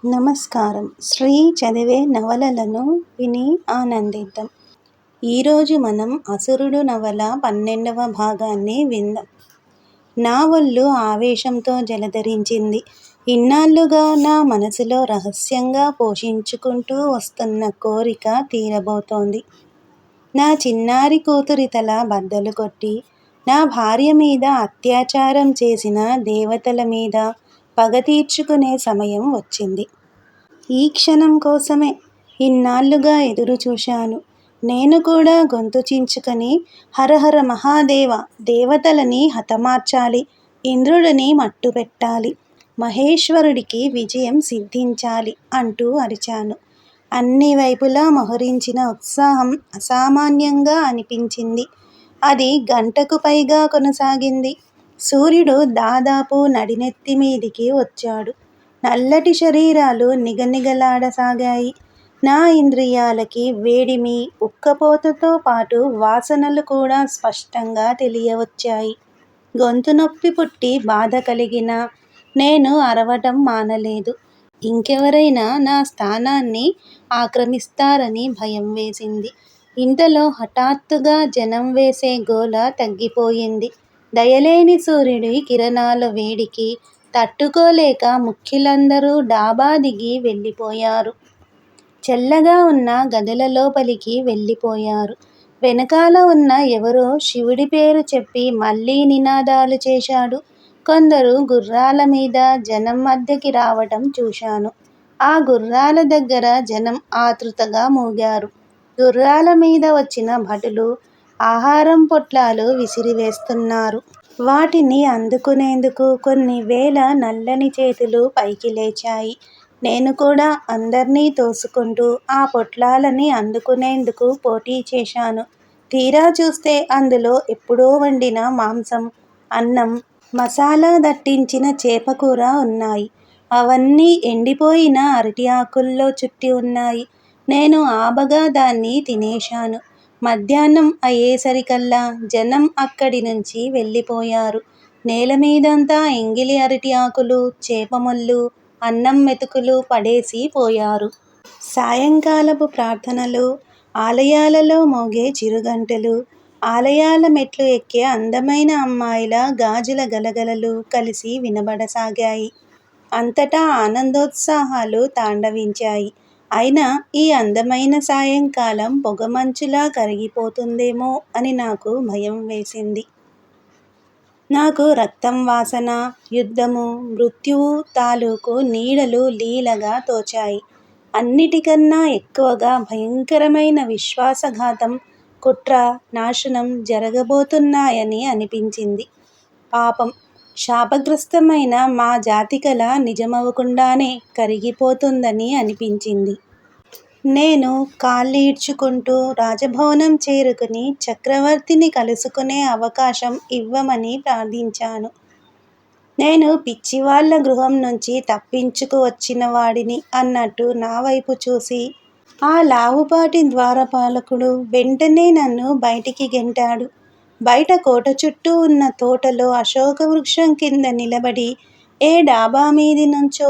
నమస్కారం. శ్రీ చదివే నవలలను విని ఆనందిద్దాం. ఈరోజు మనం అసురుడు నవల 12వ భాగాన్ని విందాం. నా ఒళ్ళు ఆవేశంతో జలధరించింది. ఇన్నాళ్లుగా నా మనసులో రహస్యంగా పోషించుకుంటూ వస్తున్న కోరిక తీరబోతోంది. నా చిన్నారి కూతురి తల బద్దలు కొట్టి, నా భార్య మీద అత్యాచారం చేసిన దేవతల మీద పగ తీర్చుకునే సమయం వచ్చింది. ఈ క్షణం కోసమే ఇన్నాళ్లుగా ఎదురు చూశాను. నేను కూడా గొంతు చించుకొని హరహర మహాదేవ, దేవతలని హతమార్చాలి, ఇంద్రుడిని మట్టుపెట్టాలి, మహేశ్వరుడికి విజయం సిద్ధించాలి అంటూ అరిచాను. అన్ని వైపులా మొహరించిన ఉత్సాహం అసామాన్యంగా అనిపించింది. అది గంటకు పైగా కొనసాగింది. సూర్యుడు దాదాపు నడినెత్తి మీదికి వచ్చాడు. నల్లటి శరీరాలు నిగనిగలాడసాగాయి. నా ఇంద్రియాలకి వేడిమి, ఉక్కపోతతో పాటు వాసనలు కూడా స్పష్టంగా తెలియవచ్చాయి. గొంతు నొప్పి పుట్టి బాధ కలిగినా నేను అరవటం మానలేదు. ఇంకెవరైనా నా స్థానాన్ని ఆక్రమిస్తారని భయం వేసింది. ఇంతలో హఠాత్తుగా జనం వేసే గోల తగ్గిపోయింది. దయలేని సూర్యుడి కిరణాల వేడికి తట్టుకోలేక ముఖ్యులందరూ డాబా దిగి వెళ్ళిపోయారు. చల్లగా ఉన్న గదుల లోపలికి వెళ్ళిపోయారు. వెనకాల ఉన్న ఎవరో శివుడి పేరు చెప్పి మళ్ళీ నినాదాలు చేశాడు. కొందరు గుర్రాల మీద జనం మధ్యకి రావటం చూశాను. ఆ గుర్రాల దగ్గర జనం ఆతృతగా మూగారు. గుర్రాల మీద వచ్చిన భటులు ఆహారం పొట్లాలు విసిరివేస్తున్నారు. వాటిని అందుకునేందుకు కొన్ని వేల నల్లని చేతులు పైకి లేచాయి. నేను కూడా అందర్నీ తోసుకుంటూ ఆ పొట్లాలని అందుకునేందుకు పోటీ చేశాను. తీరా చూస్తే అందులో ఎప్పుడో వండిన మాంసం, అన్నం, మసాలా దట్టించిన చేపకూర ఉన్నాయి. అవన్నీ ఎండిపోయిన అరటి ఆకుల్లో చుట్టి ఉన్నాయి. నేను ఆబగా దాన్ని తినేశాను. మధ్యాహ్నం అయ్యేసరికల్లా జనం అక్కడి నుంచి వెళ్ళిపోయారు. నేలమీదంతా ఎంగిలి అరటి ఆకులు, చేపముళ్ళు, అన్నం మెతుకులు పడేసి పోయారు. సాయంకాలపు ప్రార్థనలు, ఆలయాలలో మోగే చిరుగంటలు, ఆలయాల మెట్లు ఎక్కే అందమైన అమ్మాయిల గాజుల గలగలలు కలిసి వినబడసాగాయి. అంతటా ఆనందోత్సాహాలు తాండవించాయి. అయినా ఈ అందమైన సాయంకాలం పొగమంచులా కరిగిపోతుందేమో అని నాకు భయం వేసింది. నాకు రక్తం వాసన, యుద్ధము, మృత్యువు తాలూకు నీడలు లీలగా తోచాయి. అన్నిటికన్నా ఎక్కువగా భయంకరమైన విశ్వాసఘాతం, కుట్ర, నాశనం జరగబోతున్నాయని అనిపించింది. పాపం, శాపగ్రస్తమైన మా జాతికల నిజమవకుండానే కరిగిపోతుందని అనిపించింది. నేను కాళ్ళీడ్చుకుంటూ రాజభవనం చేరుకుని చక్రవర్తిని కలుసుకునే అవకాశం ఇవ్వమని ప్రార్థించాను. నేను పిచ్చివాళ్ల గృహం నుంచి తప్పించుకు వచ్చిన వాడిని అన్నట్టు నా వైపు చూసి ఆ లావుపాటి ద్వారపాలకుడు వెంటనే నన్ను బయటికి గెంటాడు. బయట కోట చుట్టూ ఉన్న తోటలో అశోక వృక్షం కింద నిలబడి ఏ డాబా మీది నుంచో,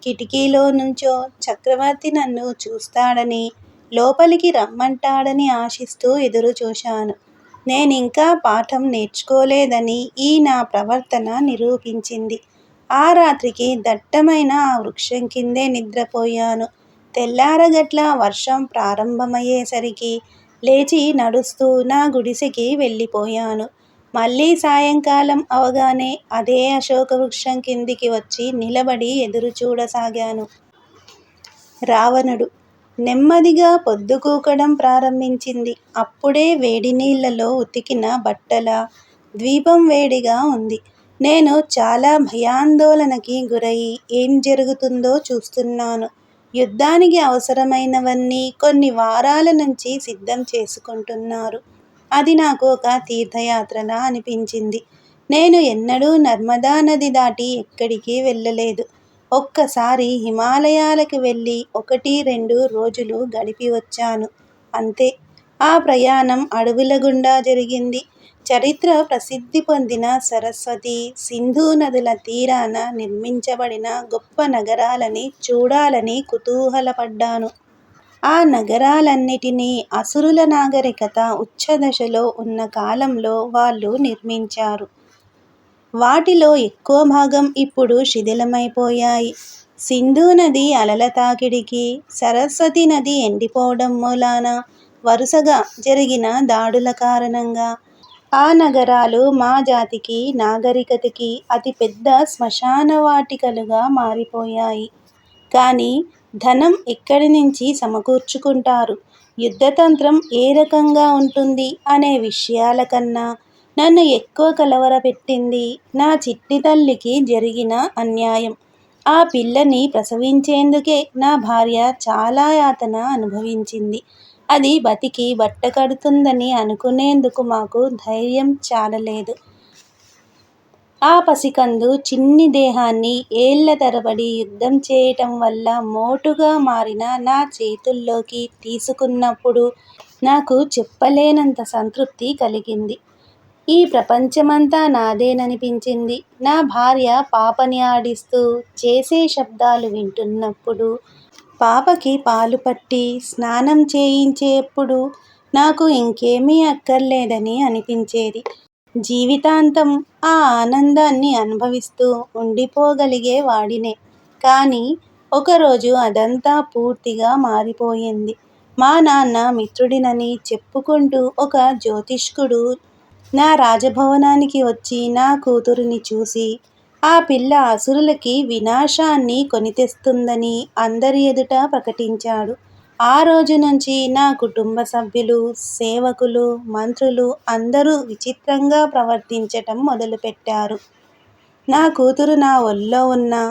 కిటికీలో నుంచో చక్రవర్తి నన్ను చూస్తాడని, లోపలికి రమ్మంటాడని ఆశిస్తూ ఎదురు చూశాను. నేనింకా పాఠం నేర్చుకోలేదని ఈ నా ప్రవర్తన నిరూపించింది. ఆ రాత్రికి దట్టమైన ఆ వృక్షం కిందే నిద్రపోయాను. తెల్లారగట్ల వర్షం ప్రారంభమయ్యేసరికి లేచి నడుస్తూ నా గుడిసెకి వెళ్ళిపోయాను. మళ్ళీ సాయంకాలం అవగానే అదే అశోక వృక్షం కిందికి వచ్చి నిలబడి ఎదురు చూడసాగాను. రావణుడు నెమ్మదిగా పొద్దుగూకడం ప్రారంభించింది. అప్పుడే వేడినీళ్లలో ఉతికిన బట్టలా ద్వీపం వేడిగా ఉంది. నేను చాలా భయాందోళనకి గురయి ఏం జరుగుతుందో చూస్తున్నాను. యుద్ధానికి అవసరమైనవన్నీ కొన్ని వారాల నుంచి సిద్ధం చేసుకుంటున్నారు. అది నాకు ఒక తీర్థయాత్రలా అనిపించింది. నేను ఎన్నడూ నర్మదా నది దాటి ఎక్కడికి వెళ్ళలేదు. ఒక్కసారి హిమాలయాలకు వెళ్ళి 1-2 రోజులు గడిపి వచ్చాను. అంతే. ఆ ప్రయాణం అడవుల గుండా జరిగింది. చరిత్ర ప్రసిద్ధి పొందిన సరస్వతి, సింధు నదుల తీరాన నిర్మించబడిన గొప్ప నగరాలని చూడాలని కుతూహలపడ్డాను. ఆ నగరాలన్నిటినీ అసురుల నాగరికత ఉచ్ఛదశలో ఉన్న కాలంలో వాళ్ళు నిర్మించారు. వాటిలో ఎక్కువ భాగం ఇప్పుడు శిథిలమైపోయాయి. సింధు నది అలల తాకిడికి, సరస్వతి నది ఎండిపోవడం మూలాన, వరుసగా జరిగిన దాడుల కారణంగా ఆ నగరాలు మా జాతికి, నాగరికతకి అతిపెద్ద శ్మశాన వాటికలుగా మారిపోయాయి. కానీ ధనం ఎక్కడి నుంచి సమకూర్చుకుంటారు, యుద్ధతంత్రం ఏ రకంగా ఉంటుంది అనే విషయాల కన్నా నన్ను ఎక్కువ కలవరపెట్టింది నా చిట్టి తల్లికి జరిగిన అన్యాయం. ఆ పిల్లని ప్రసవించేందుకే నా భార్య చాలా యాతన అనుభవించింది. అది బతికి బట్టకడుతుందని అనుకునేందుకు మాకు ధైర్యం చాలలేదు. ఆ పసికందు చిన్ని దేహాన్ని ఏళ్ల తరబడి యుద్ధం చేయటం వల్ల మోటుగా మారిన నా చేతుల్లోకి తీసుకున్నప్పుడు నాకు చెప్పలేనంత సంతృప్తి కలిగింది. ఈ ప్రపంచమంతా నాదేననిపించింది. నా భార్య పాపని ఆడిస్తూ చేసే శబ్దాలు వింటున్నప్పుడు, పాపకి పాలు పట్టి స్నానం చేయించేప్పుడు నాకు ఇంకేమీ అక్కర్లేదని అనిపించేది. జీవితాంతం ఆ ఆనందాన్ని అనుభవిస్తూ ఉండిపోగలిగే వాడినే. కానీ ఒకరోజు అదంతా పూర్తిగా మారిపోయింది. మా నాన్న మిత్రుడినని చెప్పుకుంటూ ఒక జ్యోతిష్కుడు నా రాజభవనానికి వచ్చి నా కూతురిని చూసి, ఆ పిల్ల అసురులకి వినాశాన్ని కొని తెస్తుందని అందరి ఎదుట ప్రకటించాడు. ఆ రోజు నుంచి నా కుటుంబ సభ్యులు, సేవకులు, మంత్రులు అందరూ విచిత్రంగా ప్రవర్తించటం మొదలుపెట్టారు. నా కూతురు నా ఒళ్ళో ఉన్నా,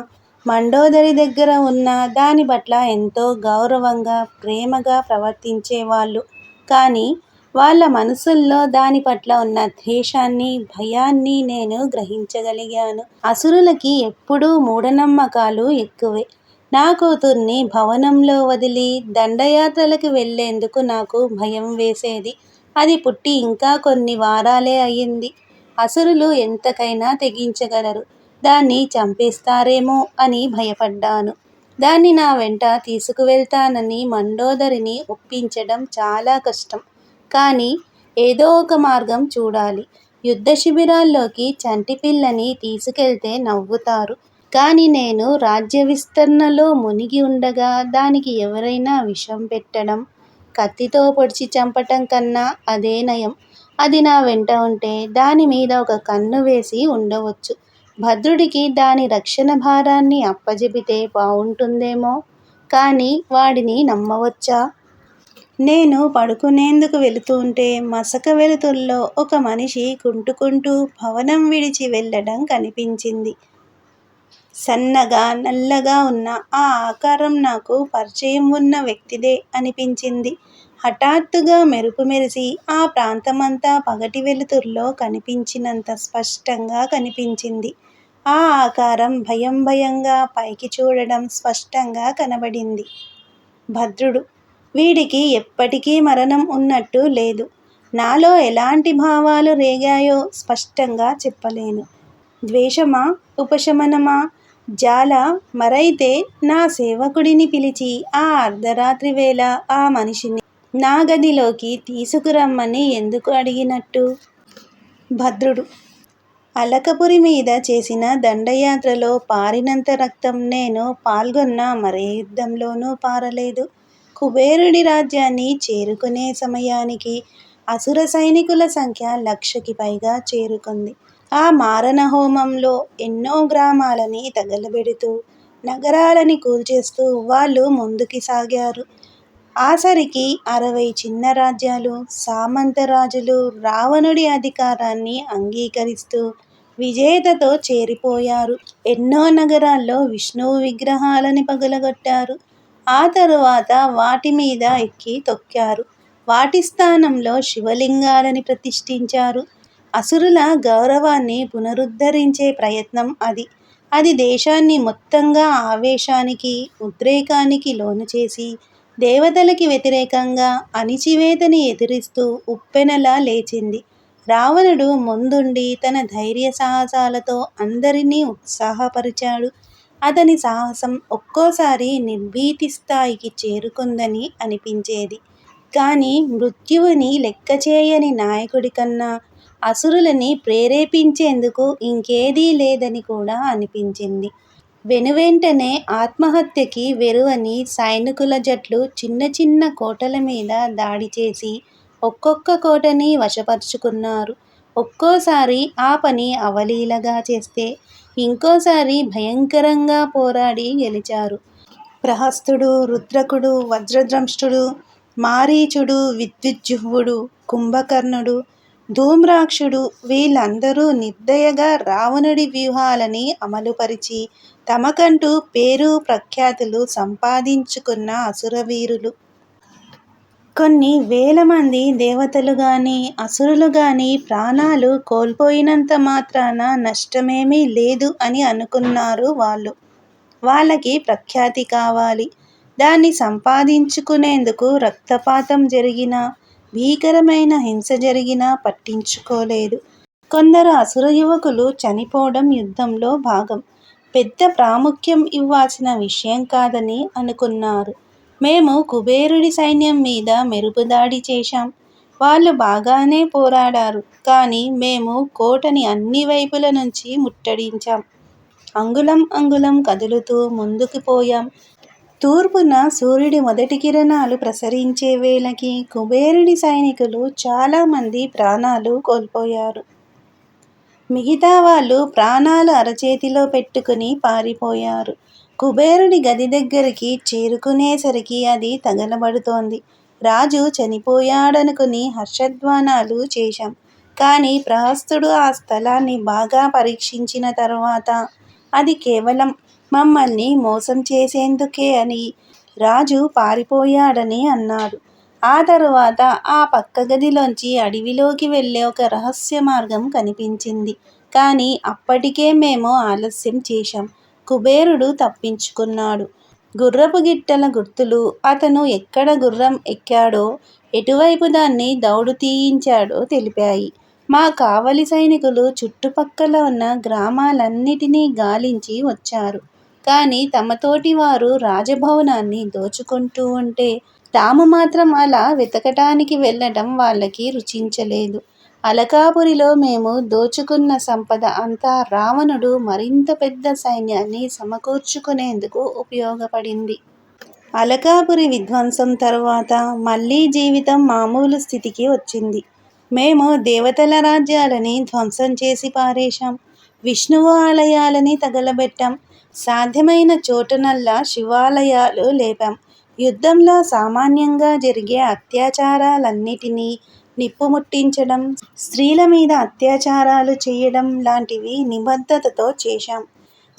మండోదరి దగ్గర ఉన్నా దాని పట్ల ఎంతో గౌరవంగా, ప్రేమగా ప్రవర్తించేవాళ్ళు. కానీ వాళ్ళ మనసుల్లో దాని పట్ల ఉన్న ద్వేషాన్ని, భయాన్ని నేను గ్రహించగలిగాను. అసురులకి ఎప్పుడూ మూఢనమ్మకాలు ఎక్కువే. నా కూతుర్ని భవనంలో వదిలి దండయాత్రలకు వెళ్లేందుకు నాకు భయం వేసేది. అది పుట్టి ఇంకా కొన్ని వారాలే అయింది. అసురులు ఎంతకైనా తెగించగలరు. దాన్ని చంపేస్తారేమో అని భయపడ్డాను. దాన్ని నా వెంట తీసుకువెళ్తానని మండోదరిని ఒప్పించడం చాలా కష్టం. కానీ ఏదో ఒక మార్గం చూడాలి. యుద్ధ శిబిరాల్లోకి చంటిపిల్లని తీసుకెళ్తే నవ్వుతారు. కానీ నేను రాజ్య విస్తరణలో మునిగి ఉండగా దానికి ఎవరైనా విషం పెట్టడం, కత్తితో పొడిచి చంపటం కన్నా అదే నయం. అది నా వెంట ఉంటే దాని మీద ఒక కన్ను వేసి ఉండవచ్చు. భద్రుడికి దాని రక్షణ భారాన్ని అప్పజెపితే బావుంటుందేమో. కానీ వాడిని నమ్మవచ్చా? నేను పడుకునేందుకు వెళుతుంటే మసక వెలుతుర్లో ఒక మనిషి కుంటుకుంటూ భవనం విడిచి వెళ్ళడం కనిపించింది. సన్నగా, నల్లగా ఉన్న ఆ ఆకారం నాకు పరిచయం ఉన్న వ్యక్తిదే అనిపించింది. హఠాత్తుగా మెరుపు మెరిసి ఆ ప్రాంతమంతా పగటి వెలుతుర్లో కనిపించినంత స్పష్టంగా కనిపించింది. ఆ ఆకారం భయం భయంగా పైకి చూడడం స్పష్టంగా కనబడింది. భద్రుడు. వీడికి ఎప్పటికీ మరణం ఉన్నట్టు లేదు. నాలో ఎలాంటి భావాలు రేగాయో స్పష్టంగా చెప్పలేను. ద్వేషమా? ఉపశమనమా? జాలా? మరైతే నా సేవకుడిని పిలిచి ఆ అర్ధరాత్రి వేళ ఆ మనిషిని నా గదిలోకి తీసుకురమ్మని ఎందుకు అడిగినట్టు? భద్రుడు. అలకపురి మీద చేసిన దండయాత్రలో పారినంత రక్తం నేను పాల్గొన్న మరే యుద్ధంలోనూ పారలేదు. కుబేరుడి రాజ్యాన్ని చేరుకునే సమయానికి అసుర సైనికుల సంఖ్య 1,00,000కి పైగా చేరుకుంది. ఆ మారణ హోమంలో ఎన్నో గ్రామాలని తగలబెడుతూ, నగరాలని కూల్చేస్తూ వాళ్ళు ముందుకి సాగారు. ఆసరికి 60 చిన్న రాజ్యాలు, సామంత రాజులు రావణుడి అధికారాన్ని అంగీకరిస్తూ విజేతతో చేరిపోయారు. ఎన్నో నగరాల్లో విష్ణువు విగ్రహాలని పగులగొట్టారు. ఆ తరువాత వాటి మీద ఎక్కి తొక్కారు. వాటి స్థానంలో శివలింగాలని ప్రతిష్ఠించారు. అసురుల గౌరవాన్ని పునరుద్ధరించే ప్రయత్నం అది. అది దేశాన్ని మొత్తంగా ఆవేశానికి, ఉద్రేకానికి లోనుచేసి, దేవతలకి వ్యతిరేకంగా అణిచివేతని ఎదిరిస్తూ ఉప్పెనలా లేచింది. రావణుడు ముందుండి తన ధైర్య సాహసాలతో అందరినీ ఉత్సాహపరిచాడు. అతని సాహసం ఒక్కోసారి నిర్భీతి స్థాయికి చేరుకుందని అనిపించేది. కానీ మృత్యువుని లెక్కచేయని నాయకుడి కన్నా అసురులని ప్రేరేపించేందుకు ఇంకేదీ లేదని కూడా అనిపించింది. వెనువెంటనే ఆత్మహత్యకి వెరువని సైనికుల జట్లు చిన్న చిన్న కోటల మీద దాడి చేసి ఒక్కొక్క కోటని వశపరుచుకున్నారు. ఒక్కోసారి ఆ పని అవలీలగా చేస్తే ఇంకోసారి భయంకరంగా పోరాడి గెలిచారు. ప్రహస్తుడు, రుద్రకుడు, వజ్రదంష్ట్రుడు, మారీచుడు, విద్యుజ్జుహ్వుడు, కుంభకర్ణుడు, ధూమ్రాక్షుడు వీళ్ళందరూ నిర్దయగా రావణుడి వ్యూహాలని అమలుపరిచి తమకంటూ పేరు ప్రఖ్యాతులు సంపాదించుకున్న అసురవీరులు. కొన్ని వేల మంది దేవతలు గాని అసురులు గాని ప్రాణాలు కోల్పోయినంత మాత్రాన నష్టమేమీ లేదు అని అనుకున్నారు వాళ్ళు. వాళ్ళకి ప్రఖ్యాతి కావాలి. దాన్ని సంపాదించుకునేందుకు రక్తపాతం జరిగినా, భీకరమైన హింస జరిగినా పట్టించుకోలేదు. కొందరు అసుర యువకులు చనిపోవడం యుద్ధంలో భాగం, పెద్ద ప్రాముఖ్యం ఇవ్వాల్సిన విషయం కాదని అనుకున్నారు. మేము కుబేరుడి సైన్యం మీద మెరుపుదాడి చేశాం. వాళ్ళు బాగానే పోరాడారు. కానీ మేము కోటని అన్ని వైపుల నుంచి ముట్టడించాం. అంగుళం అంగుళం కదులుతూ ముందుకు పోయాం. తూర్పున సూర్యుడి మొదటి కిరణాలు ప్రసరించే వేళకి కుబేరుడి సైనికులు చాలామంది ప్రాణాలు కోల్పోయారు. మిగతా వాళ్ళు ప్రాణాలు అరచేతిలో పెట్టుకుని పారిపోయారు. కుబేరుడి గది దగ్గరికి చేరుకునేసరికి అది తగలబడుతోంది. రాజు చనిపోయాడనుకుని హర్షధ్వానాలు చేశాం. కానీ ప్రహస్తుడు ఆ స్థలాన్ని బాగా పరీక్షించిన తరువాత అది కేవలం మమ్మల్ని మోసం చేసేందుకే అని, రాజు పారిపోయాడని అన్నాడు. ఆ తరువాత ఆ పక్క గదిలోంచి అడవిలోకి వెళ్ళే ఒక రహస్య మార్గం కనిపించింది. కానీ అప్పటికే మేము ఆలస్యం చేశాం. కుబేరుడు తప్పించుకున్నాడు. గుర్రపు గిట్టల గుర్తులు, అతను ఎక్కడ గుర్రం ఎక్కాడో, ఎటువైపు దాన్ని దౌడు తీయించాడో తెలిపాయి. మా కావలి సైనికులు చుట్టుపక్కల ఉన్న గ్రామాలన్నిటినీ గాలించి వచ్చారు. కానీ తమతోటి వారు రాజభవనాన్ని దోచుకుంటూ ఉంటే తాము మాత్రం అలా వెతకటానికి వెళ్ళటం వాళ్ళకి రుచించలేదు. అలకాపురిలో మేము దోచుకున్న సంపద అంతా రావణుడు మరింత పెద్ద సైన్యాన్ని సమకూర్చుకునేందుకు ఉపయోగపడింది. అలకాపురి విధ్వంసం తరువాత మళ్ళీ జీవితం మామూలు స్థితికి వచ్చింది. మేము దేవతల రాజ్యాలని ధ్వంసం చేసి పారేశాం. విష్ణువు ఆలయాలని తగలబెట్టాం. సాధ్యమైన చోటనల్లా శివాలయాలు లేపాం. యుద్ధంలో సామాన్యంగా జరిగే అత్యాచారాలన్నిటినీ నిప్పుముట్టించడం, స్త్రీల మీద అత్యాచారాలు చేయడం లాంటివి నిబద్ధతతో చేశాం.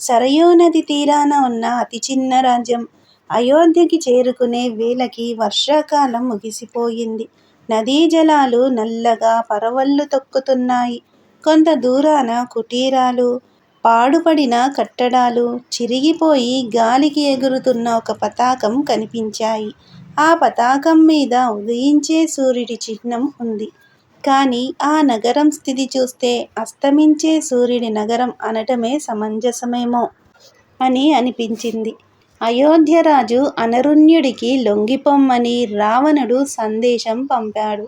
సరయూ నది తీరాన ఉన్న అతి చిన్న రాజ్యం అయోధ్యకి చేరుకునే వేళకి వర్షాకాలం ముగిసిపోయింది. నదీ జలాలు నల్లగా పరవళ్ళు తొక్కుతున్నాయి. కొంత దూరాన కుటీరాలు, పాడుపడిన కట్టడాలు, చిరిగిపోయి గాలికి ఎగురుతున్న ఒక పతాకం కనిపించాయి. ఆ పతాకం మీద ఉదయించే సూర్యుడి చిహ్నం ఉంది. కానీ ఆ నగరం స్థితి చూస్తే అస్తమించే సూర్యుడి నగరం అనటమే సమంజసమేమో అని అనిపించింది. అయోధ్యరాజు అనరుణ్యుడికి లొంగిపొమ్మని రావణుడు సందేశం పంపాడు.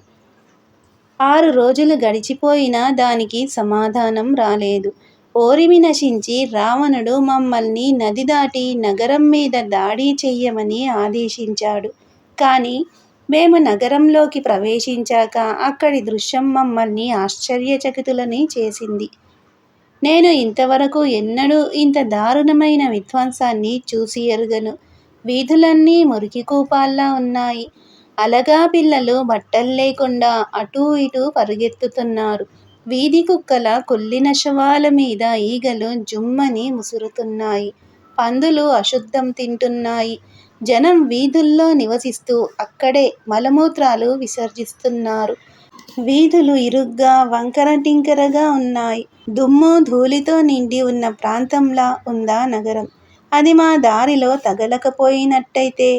6 రోజులు గడిచిపోయినా దానికి సమాధానం రాలేదు. ఓరిమి నశించి రావణుడు మమ్మల్ని నది దాటి నగరం మీద దాడి చెయ్యమని ఆదేశించాడు. కానీ మేము నగరంలోకి ప్రవేశించాక అక్కడి దృశ్యం మమ్మల్ని ఆశ్చర్యచకితులని చేసింది. నేను ఇంతవరకు ఎన్నడూ ఇంత దారుణమైన విధ్వంసాన్ని చూసి ఎరుగను. వీధులన్నీ మురికి కూపాల్లా ఉన్నాయి. అలగా పిల్లలు బట్టల్లేకుండా అటూ ఇటూ పరుగెత్తుతున్నారు. వీధి కుక్కల కుళ్ళిన శవాల మీద ఈగలు జుమ్మని ముసురుతున్నాయి. పందులు అశుద్ధం తింటున్నాయి. జనం వీధుల్లో నివసిస్తూ అక్కడే మలమూత్రాలు విసర్జిస్తున్నారు. వీధులు ఇరుగ్గా వంకర టింకరగా ఉన్నాయి. దుమ్ము ధూళితో నిండి ఉన్న ప్రాంతంలా ఉందా నగరం. అది మా దారిలో తగలకపోయినట్టయితే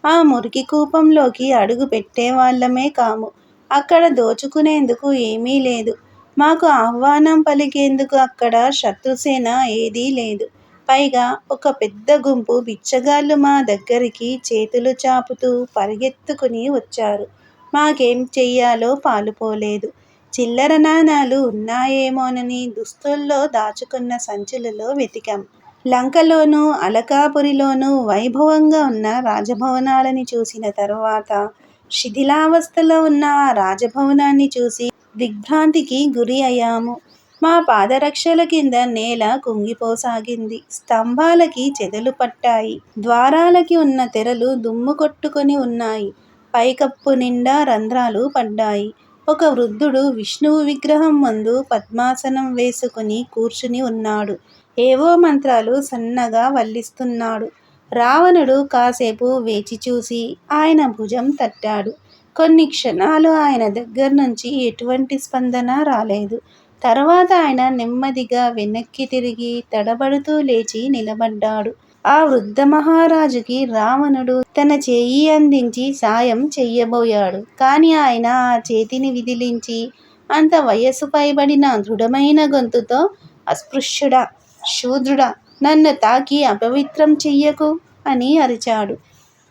ఆ మురికి కూపంలోకి అడుగు పెట్టేవాళ్ళమే కాము. అక్కడ దోచుకునేందుకు ఏమీ లేదు. మాకు ఆహ్వానం పలికేందుకు అక్కడ శత్రుసేన ఏదీ లేదు. పైగా ఒక పెద్ద గుంపు బిచ్చగాళ్ళు మా దగ్గరికి చేతులు చాపుతూ పరిగెత్తుకుని వచ్చారు. మాకేం చెయ్యాలో పాలుపోలేదు. చిల్లర నాణాలు ఉన్నాయేమోనని దుస్తుల్లో దాచుకున్న సంచులలో వెతికాం. లంకలోనూ అలకాపురిలోనూ వైభవంగా ఉన్న రాజభవనాలని చూసిన తరువాత శిథిలావస్థలో ఉన్న ఆ రాజభవనాన్ని చూసి దిగ్భ్రాంతికి గురి అయ్యాము. మా పాదరక్షల కింద నేల కుంగిపోసాగింది. స్తంభాలకి చెదలు పట్టాయి. ద్వారాలకి ఉన్న తెరలు దుమ్ము కొట్టుకొని ఉన్నాయి. పైకప్పు నిండా రంధ్రాలు పడ్డాయి. ఒక వృద్ధుడు విష్ణువు విగ్రహం ముందు పద్మాసనం వేసుకుని కూర్చుని ఉన్నాడు. ఏవో మంత్రాలు సన్నగా వల్లిస్తున్నాడు. రావణుడు కాసేపు వేచి చూసి ఆయన భుజం తట్టాడు. కొన్ని క్షణాలు ఆయన దగ్గర్నుంచి ఎటువంటి స్పందన రాలేదు. తర్వాత ఆయన నెమ్మదిగా వెనక్కి తిరిగి తడబడుతూ లేచి నిలబడ్డాడు. ఆ వృద్ధ మహారాజుకి రావణుడు తన చేయి అందించి సాయం చెయ్యబోయాడు. కాని ఆయన ఆ చేతిని విదిలించి అంత వయస్సు పైబడిన దృఢమైన గొంతుతో, అస్పృశ్యుడా, శూద్రుడా, నన్ను తాకి అపవిత్రం చెయ్యకు అని అరిచాడు.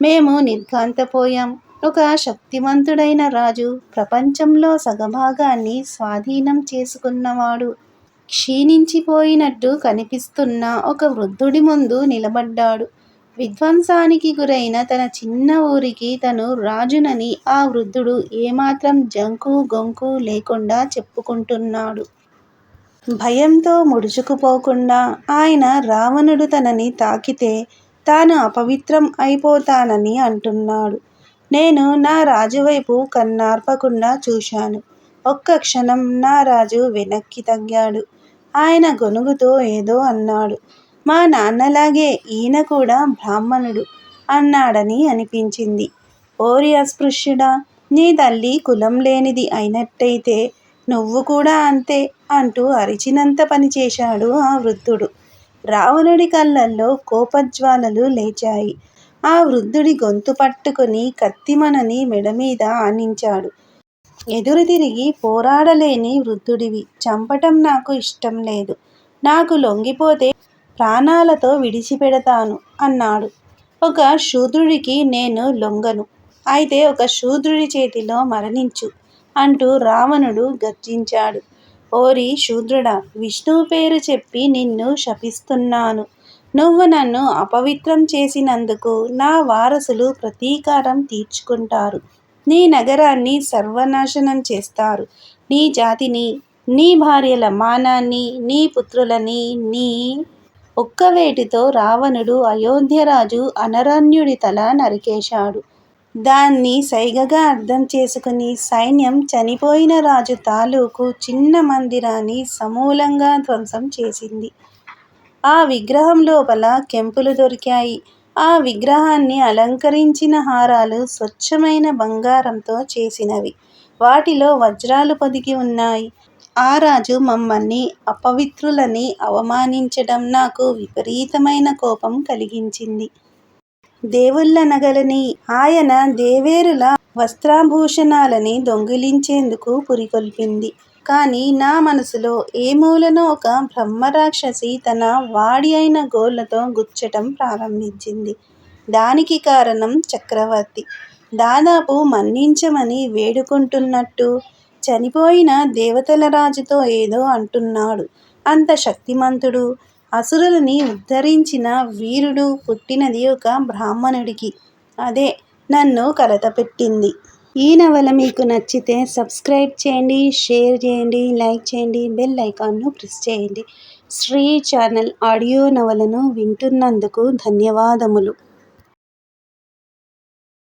మేము నిర్ఘాంతపోయాం. ఒక శక్తివంతుడైన రాజు, ప్రపంచంలో సగభాగాన్ని స్వాధీనం చేసుకున్నవాడు, క్షీణించిపోయినట్టు కనిపిస్తున్న ఒక వృద్ధుడి ముందు నిలబడ్డాడు. విధ్వంసానికి గురైన తన చిన్న ఊరికి తను రాజునని ఆ వృద్ధుడు ఏమాత్రం జంకు గొంకు లేకుండా చెప్పుకుంటున్నాడు. భయంతో ముడుచుకుపోకుండా ఆయన రావణుడు తనని తాకితే తాను అపవిత్రం అయిపోతానని అంటున్నాడు. నేను నా రాజువైపు కన్నార్పకుండా చూశాను. ఒక్క క్షణం నా రాజు వెనక్కి తగ్గాడు. ఆయన గొణుగుతో ఏదో అన్నాడు. మా నాన్నలాగే ఈయన కూడా బ్రాహ్మణుడు అన్నాడని అనిపించింది. ఓరి అస్పృశ్యుడా, నీ తల్లి కులం లేనిది అయినట్టయితే నువ్వు కూడా అంతే అంటూ అరిచినంత పనిచేశాడు ఆ వృద్ధుడు. రావణుడి కళ్ళల్లో కోపజ్వాలలు లేచాయి. ఆ వృద్ధుడి గొంతు పట్టుకుని కత్తిమనని మెడమీద ఆనించాడు. ఎదురు తిరిగి పోరాడలేని వృద్ధుడివి చంపటం నాకు ఇష్టం లేదు. నాకు లొంగిపోతే ప్రాణాలతో విడిచిపెడతాను అన్నాడు. ఒక శూద్రుడికి నేను లొంగను. అయితే ఒక శూద్రుడి చేతిలో మరణించు అంటూ రావణుడు గర్జించాడు. ఓరి శూద్రుడా, విష్ణువు పేరు చెప్పి నిన్ను శపిస్తున్నాను. నువ్వు నన్ను అపవిత్రం చేసినందుకు నా వారసులు ప్రతీకారం తీర్చుకుంటారు. నీ నగరాన్ని సర్వనాశనం చేస్తారు. నీ జాతిని, నీ భార్యల మానాన్ని, నీ పుత్రులని నీ ఒక్కవేటితో రావణుడు అయోధ్యరాజు అనరణ్యుడి తల నరికేశాడు. దాన్ని సైగగా అర్థం చేసుకుని సైన్యం చనిపోయిన రాజు తాలూకు చిన్న మందిరాన్ని సమూలంగా ధ్వంసం చేసింది. ఆ విగ్రహం లోపల కెంపులు దొరికాయి. ఆ విగ్రహాన్ని అలంకరించిన హారాలు స్వచ్ఛమైన బంగారంతో చేసినవి. వాటిలో వజ్రాలు పొదిగి ఉన్నాయి. ఆ రాజు మమ్మల్ని అపవిత్రులని అవమానించడం నాకు విపరీతమైన కోపం కలిగించింది. దేవుళ్ళ నగలని, ఆయన దేవేరుల వస్త్రాభూషణాలని దొంగిలించేందుకు పురికొల్పింది. కానీ నా మనసులో ఏ మూలనో ఒక బ్రహ్మరాక్షసి తన వాడి అయిన గోళ్ళతో గుచ్చటం ప్రారంభించింది. దానికి కారణం చక్రవర్తి. దాదాపు మన్నించమని వేడుకుంటున్నట్టు చనిపోయిన దేవతల రాజుతో ఏదో అంటున్నాడు. అంత శక్తిమంతుడు, అసురులని ఉద్ధరించిన వీరుడు పుట్టినది ఒక బ్రాహ్మణుడికి. అదే నన్ను కలతపెట్టింది. ఈ నవల మీకు నచ్చితే సబ్స్క్రైబ్ చేయండి, షేర్ చేయండి, లైక్ చేయండి, బెల్ ఐకాన్ను ప్రెస్ చేయండి. శ్రీ ఛానల్ ఆడియో నవలను వింటున్నందుకు ధన్యవాదములు.